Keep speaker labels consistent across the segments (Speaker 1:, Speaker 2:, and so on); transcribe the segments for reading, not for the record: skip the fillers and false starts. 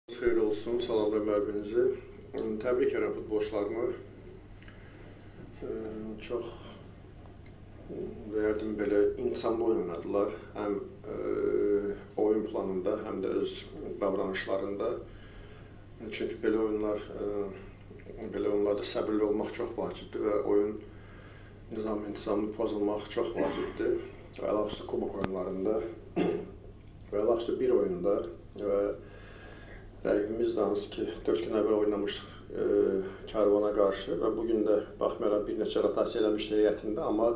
Speaker 1: Xeyir olsun, salamlayım hər birinizi. Təbrik edirəm futbolçularımı. Çox deyərdim belə intizamlı oyun oynadılar. Həm oyun planında, həm də öz davranışlarında. Çünki belə oyunlarda səbirli olmaq çox vacibdir və oyun nizam-intizamlı pozulmaq çox vacibdir. Əlaqəsi kubok oyunlarında və əlaqəsi bir oyunda və rəqibimiz də hansı ki, 4 gün əvvəl oynamışdıq Karvana qarşı və bugün də baxmayaraq bir neçə rotasiya eləmişdi heyətində, amma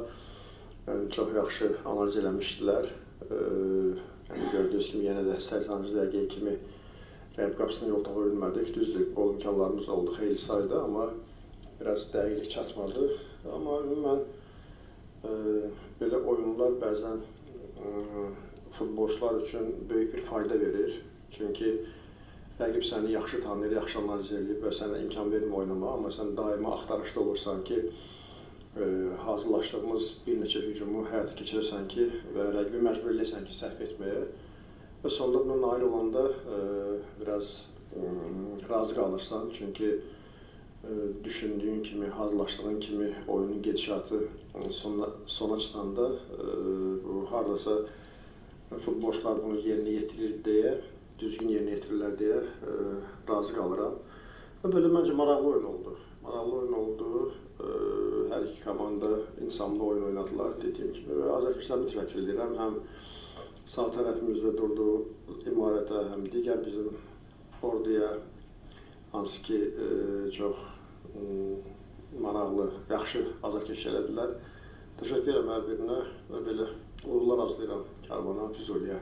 Speaker 1: çox yaxşı analiz eləmişdilər. Gördüyünüz kimi yenə də 80-ci dəqiqəyə kimi rəqib qapısına yol tapa bilmədik. Düzdür, qol imkanlarımız oldu xeyli sayda, amma biraz dəqiqlik çatmadı. Amma ümumən belə oyunlar bəzən futbolçular üçün böyük bir fayda verir. Çünki rəqib səni yaxşı tanıyır, yaxşı analiz edib və sənə imkan vermir oynamağa, amma sən daima axtarışda olursan ki, hazırlaşdığımız bir neçə hücumu həyata keçirəsən ki, və rəqibi məcbur eləyəsən ki, səhv etməyə və sonunda buna nail olanda biraz razı qalırsan. Çünki düşündüyün kimi, hazırlaşdığın kimi oyunun gedişatı sona çıxanda bu hardasa futbolçular bunu yerinə yetirir deyə, düzgün yerinə yetirirlər deyə razı qalıram. Belə məncə maraqlı oyun oldu. Maraqlı oyun oldu. Hər iki komanda intizamlı oyun oynadılar dediyim kimi və azarkeşlərimi təşəkkür edirəm. Həm sağ tərəfimizdə durduğu imarətə, həm digər bizim orduya, hansı ki çox maraqlı, yaxşı azarkeş elədilər. Təşəkkür edirəm hər birinə və belə uğurlar arzulayıram Karvana, Füzuliyə.